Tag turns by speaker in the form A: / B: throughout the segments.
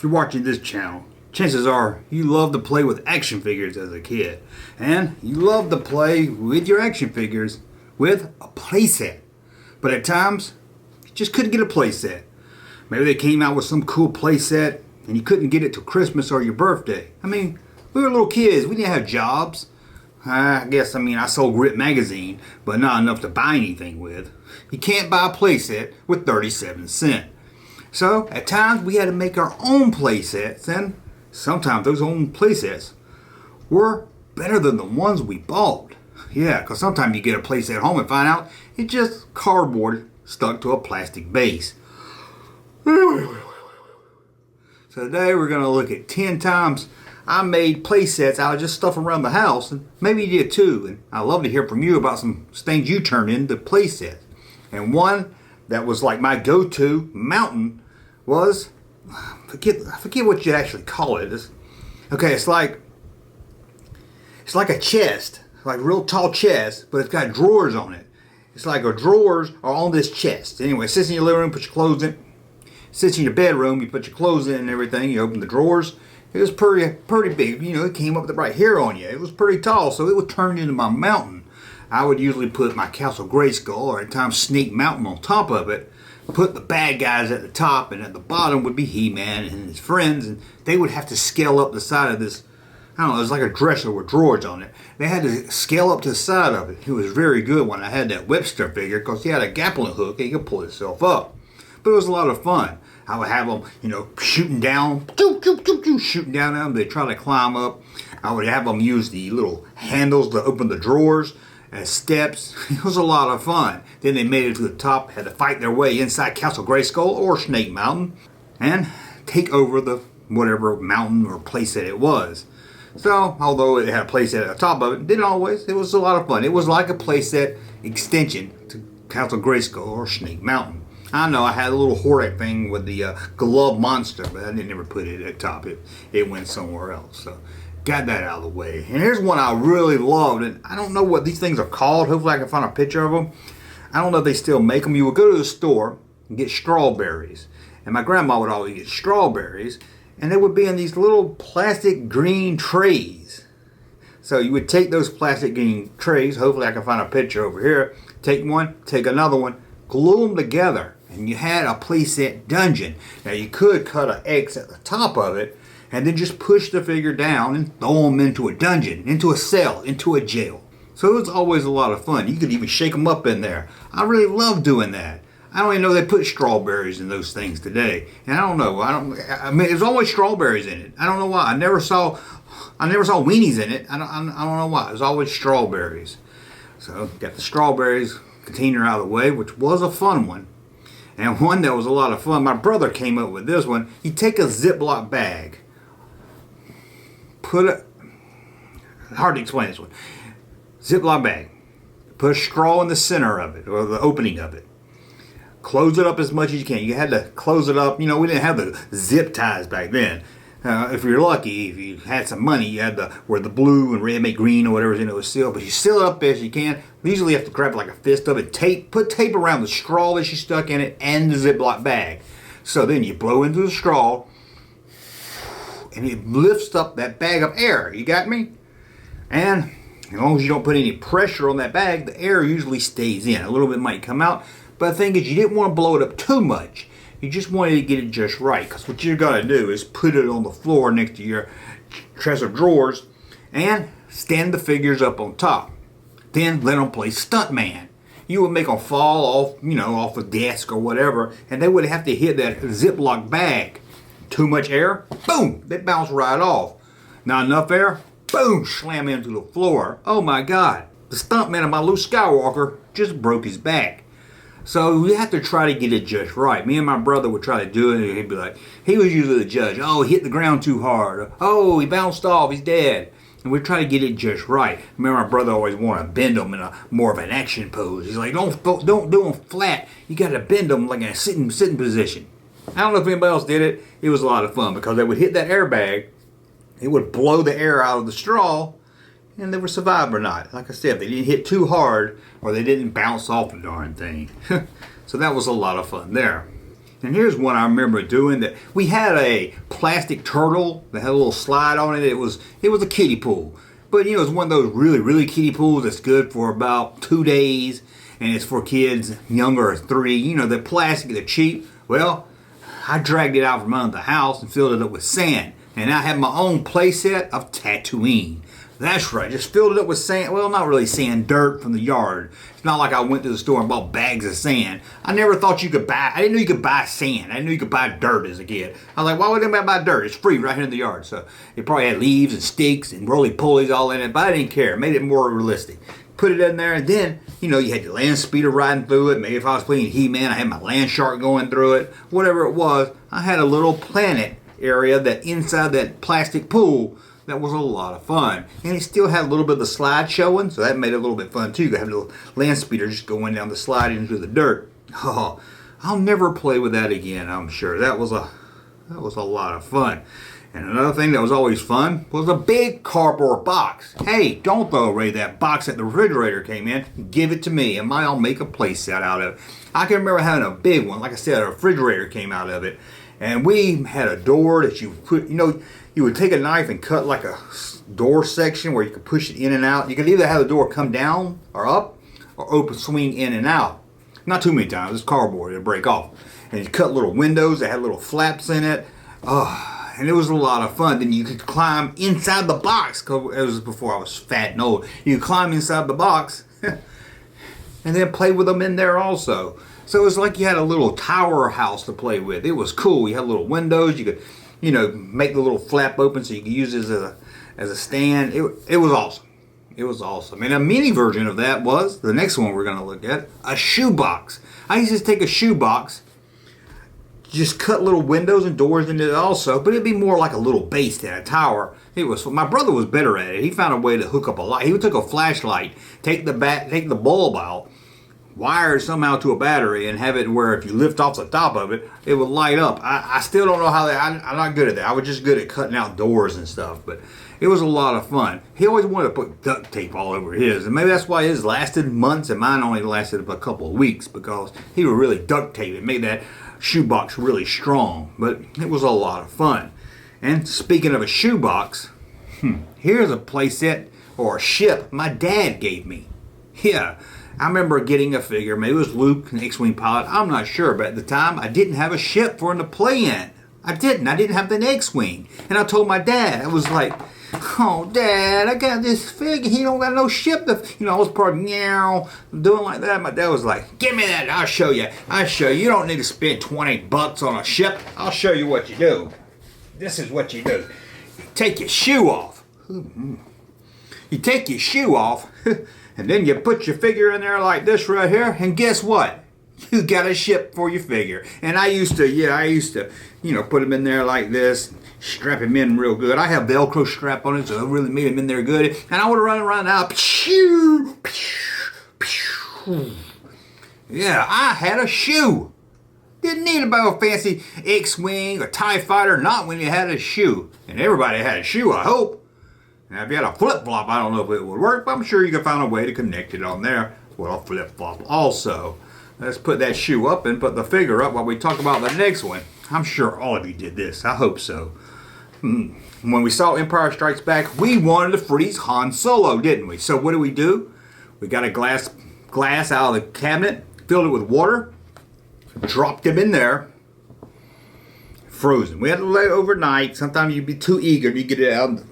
A: If you're watching this channel, chances are you love to play with action figures as a kid. And you love to play with your action figures with a playset. But at times, you just couldn't get a playset. Maybe they came out with some cool playset and you couldn't get it till Christmas or your birthday. I mean, we were little kids. We didn't have jobs. I sold Grip magazine, but not enough to buy anything with. You can't buy a playset with 37 cents. So, at times, we had to make our own playsets, and sometimes those own playsets were better than the ones we bought. Yeah, because sometimes you get a playset at home and find out it's just cardboard stuck to a plastic base. So today we're going to look at 10 times I made playsets out of just stuff around the house, and maybe you did too. And I'd love to hear from you about some things you turned into playsets. And one that was like my go-to mountain was, I forget what you actually call it. It's like a chest, like a real tall chest, but it's got drawers on it. It's like our drawers are on this chest. Anyway, it sits in your living room, put your clothes in. It sits in your bedroom, you put your clothes in and everything. You open the drawers. It was pretty big. You know, it came up right here on you. It was pretty tall, so it would turn into my mountain. I would usually put my Castle Grayskull, or at times Snake Mountain, on top of it. Put the bad guys at the top, and at the bottom would be He-Man and his friends, and they would have to scale up the side of this. I don't know, it was like a dresser with drawers on it. They had to scale up to the side of it. It was very good when I had that Webster figure, because he had a grappling hook and he could pull himself up. But it was a lot of fun. I would have them, shooting down, shooting down them. They'd try to climb up. I would have them use the little handles to open the drawers as steps. It was a lot of fun. Then they made it to the top, had to fight their way inside Castle Grayskull or Snake Mountain and take over the whatever mountain or playset it was. So, although it had a playset at the top of it, didn't always. It was a lot of fun. It was like a playset extension to Castle Grayskull or Snake Mountain. I know I had a little Hordak thing with the glove monster, but I didn't ever put it at the top. It went somewhere else. So, got that out of the way. And here's one I really loved, and I don't know what these things are called. Hopefully I can find a picture of them. I don't know if they still make them. You would go to the store and get strawberries. And my grandma would always get strawberries, and they would be in these little plastic green trays. So you would take those plastic green trays. Hopefully I can find a picture over here. Take one, take another one, glue them together, and you had a playset dungeon. Now you could cut an X at the top of it, and then just push the figure down and throw them into a dungeon, into a cell, into a jail. So it was always a lot of fun. You could even shake them up in there. I really loved doing that. I don't even know they put strawberries in those things today. And I don't know. There's always strawberries in it. I don't know why. I never saw weenies in it. I don't know why. It was always strawberries. So got the strawberries container out of the way, which was a fun one. And one that was a lot of fun. My brother came up with this one. You take a Ziploc bag. Hard to explain this one. Ziploc bag. Put a straw in the center of it, or the opening of it. Close it up as much as you can. You had to close it up. We didn't have the zip ties back then. If you're lucky, if you had some money, you had where the blue and red make green or whatever's in it was sealed. But you seal it up as you can. Usually you have to grab like a fist of it. Put tape around the straw that you stuck in it and the Ziploc bag. So then you blow into the straw, and it lifts up that bag of air. You got me? And as long as you don't put any pressure on that bag, the air usually stays in. A little bit might come out. But the thing is, you didn't want to blow it up too much. You just wanted to get it just right. Because what you're going to do is put it on the floor next to your chest of drawers and stand the figures up on top. Then let them play stuntman. You would make them fall off, off a desk or whatever, and they would have to hit that Ziploc bag. Too much air, boom, they bounce right off. Not enough air, boom, slam into the floor. Oh my God, the stuntman of my Luke Skywalker just broke his back. So we have to try to get it just right. Me and my brother would try to do it, and he'd be like, he was usually the judge. Oh, he hit the ground too hard. Oh, he bounced off, he's dead. And we'd try to get it just right. Remember, my brother always wanted to bend them in more of an action pose. He's like, don't do them flat. You got to bend them like in a sitting position. I don't know if anybody else did it. It was a lot of fun because they would hit that airbag. It would blow the air out of the straw, and they would survive or not. Like I said, they didn't hit too hard or they didn't bounce off the darn thing. So that was a lot of fun there. And here's one I remember doing that. We had a plastic turtle that had a little slide on it. It was a kiddie pool. But you know, it's one of those really, really kiddie pools that's good for about 2 days. And it's for kids younger as 3. You know, they're plastic, they're cheap. Well, I dragged it out from under the house and filled it up with sand. And I had my own playset of Tatooine. That's right, just filled it up with sand. Well, not really sand, dirt from the yard. It's not like I went to the store and bought bags of sand. I never thought you could buy, I didn't know you could buy sand. I didn't know you could buy dirt as a kid. I was like, why would anybody buy dirt? It's free right here in the yard. So it probably had leaves and sticks and roly-polies all in it, but I didn't care. It made it more realistic. Put it in there, and then, you know, you had your land speeder riding through it. Maybe if I was playing He-Man, I had my land shark going through it. Whatever it was, I had a little planet area that inside that plastic pool that was a lot of fun. And it still had a little bit of the slide showing, so that made it a little bit fun too. You have a little land speeder just going down the slide into the dirt. Oh, I'll never play with that again, I'm sure. That was a lot of fun. And another thing that was always fun was a big cardboard box. Hey, don't throw away that box that the refrigerator came in. Give it to me, and I'll make a playset out of it. I can remember having a big one. Like I said, a refrigerator came out of it. And we had a door that you put, you know, you would take a knife and cut like a door section where you could push it in and out. You could either have the door come down or up or open, swing in and out. Not too many times. It's cardboard. It'd break off. And you cut little windows that had little flaps in it. Oh, and it was a lot of fun. Then you could climb inside the box. Cause it was before I was fat and old. You could climb inside the box and then play with them in there also. So it was like you had a little tower house to play with. It was cool. You had little windows. You could, you know, make the little flap open so you could use it as a stand. It was awesome. It was awesome. And a mini version of that was, the next one we're going to look at, a shoebox. I used to take a shoebox, just cut little windows and doors into it also, but it'd be more like a little base than a tower. My brother was better at it. He found a way to hook up a light. He took a flashlight, take the bulb out, wire it somehow to a battery, and have it where if you lift off the top of it, it would light up. I still don't know how that, I'm not good at that. I was just good at cutting out doors and stuff, but it was a lot of fun. He always wanted to put duct tape all over his, and maybe that's why his lasted months and mine only lasted a couple of weeks, because he would really duct tape it, made that shoebox really strong. But it was a lot of fun. And speaking of a shoebox, here's a playset or a ship my dad gave me. Yeah, I remember getting a figure. Maybe it was Luke, an X-Wing pilot. I'm not sure, but at the time I didn't have a ship for him to play in. I didn't have the X-Wing. And I told my dad, I was like, oh, Dad, I got this figure. He don't got no ship. I was probably doing like that. My dad was like, give me that. I'll show you. You don't need to spend $20 on a ship. I'll show you what you do. This is what you do. You take your shoe off. You take your shoe off, and then you put your figure in there like this right here, and guess what? You got a ship for your figure. And I used to, put him in there like this, strap him in real good. I have Velcro strap on it, so it really made him in there good. And I would run around out. Yeah, I had a shoe. Didn't need about a fancy X-Wing or TIE Fighter, not when you had a shoe. And everybody had a shoe, I hope. Now, if you had a flip-flop, I don't know if it would work, but I'm sure you could find a way to connect it on there with a flip-flop also. Let's put that shoe up and put the figure up while we talk about the next one. I'm sure all of you did this. I hope so. When we saw Empire Strikes Back, we wanted to freeze Han Solo, didn't we? So what do? We got a glass out of the cabinet, filled it with water, dropped him in there, frozen. We had to let it overnight. Sometimes you'd be too eager to get it out.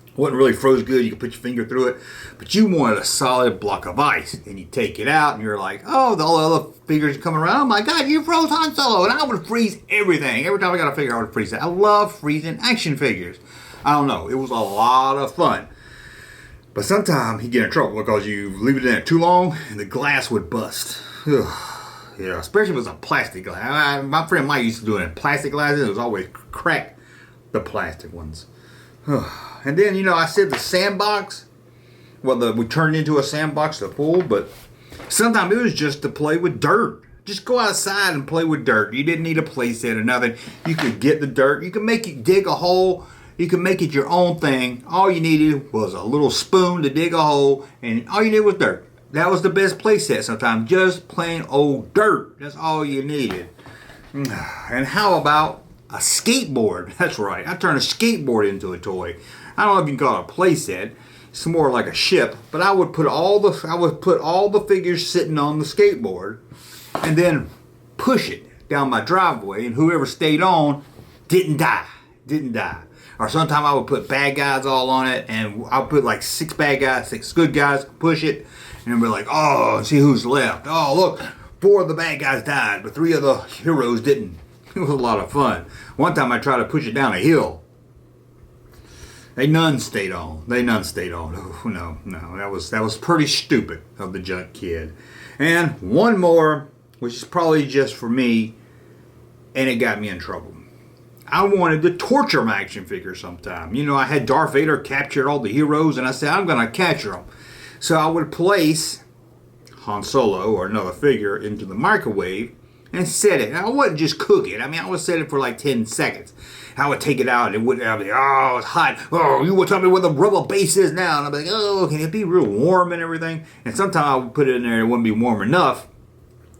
A: It wasn't really froze good. You could put your finger through it, but you wanted a solid block of ice. And you take it out, and you're like, oh, all the other figures are coming around. Oh my God, you froze Han Solo, and I would freeze everything. Every time I got a figure, I would freeze it. I love freezing action figures. I don't know. It was a lot of fun. But sometimes you get in trouble because you leave it in there too long, and the glass would bust. Yeah, especially if it was a plastic glass. My friend Mike used to do it in plastic glasses. It was always crack the plastic ones. And then, I said the sandbox. Well, we turned into a sandbox, the pool, but sometimes it was just to play with dirt. Just go outside and play with dirt. You didn't need a playset or nothing. You could get the dirt. You could make it dig a hole. You could make it your own thing. All you needed was a little spoon to dig a hole, and all you needed was dirt. That was the best playset sometimes. Just plain old dirt. That's all you needed. And how about a skateboard? That's right, I turned a skateboard into a toy. I don't know if you can call it a playset. It's more like a ship, but I would put all the figures sitting on the skateboard, and then push it down my driveway, and whoever stayed on didn't die. Or sometimes I would put bad guys all on it, and I'll put like 6 bad guys, 6 good guys, push it, and we're like, oh, see who's left. Oh, look, 4 of the bad guys died, but 3 of the heroes didn't. It was a lot of fun. One time I tried to push it down a hill. They none stayed on. Oh, no. That was pretty stupid of the junk kid. And one more, which is probably just for me, and it got me in trouble. I wanted to torture my action figure sometime. You know, I had Darth Vader capture all the heroes, and I said, I'm going to capture them. So I would place Han Solo or another figure into the microwave and set it. I wouldn't just cook it. I mean, I would set it for like 10 seconds. I would take it out and it would be, oh, it's hot. Oh, you will tell me where the rubber base is now. And I'd be like, oh, can it be real warm and everything? And sometimes I would put it in there and it wouldn't be warm enough.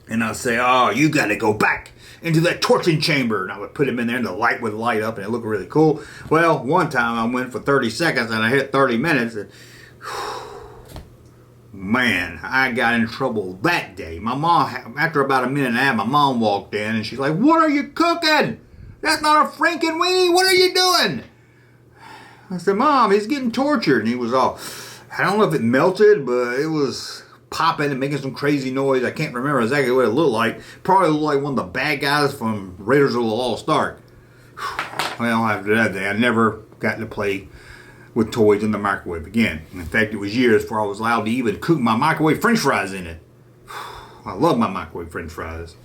A: And I'd say, oh, you got to go back into that torching chamber. And I would put him in there and the light would light up and it looked really cool. Well, one time I went for 30 seconds and I hit 30 minutes. And, man, I got in trouble that day. My mom, after about a minute and a half, my mom walked in and she's like, what are you cooking? That's not a Franken weenie. What are you doing? I said, Mom, he's getting tortured. And he was all, I don't know if it melted, but it was popping and making some crazy noise. I can't remember exactly what it looked like. Probably looked like one of the bad guys from Raiders of the Lost Ark. Well, after that day, I never got to play with toys in the microwave again. In fact, it was years before I was allowed to even cook my microwave french fries in it. I love my microwave french fries.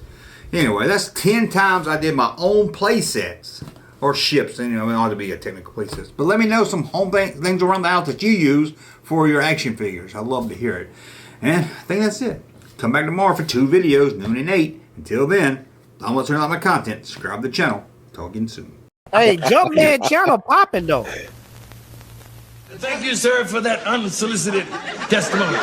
A: Anyway, that's 10 times I did my own play sets. Or ships, and you know, it ought to be a technical play sets. But let me know some home things around the house that you use for your action figures. I'd love to hear it. And I think that's it. Come back tomorrow for 2 videos, noon and 8. Until then, I'm going to turn on my content. Subscribe to the channel. Talk again soon.
B: Hey, Junkman channel popping though.
C: Thank you, sir, for that unsolicited testimony.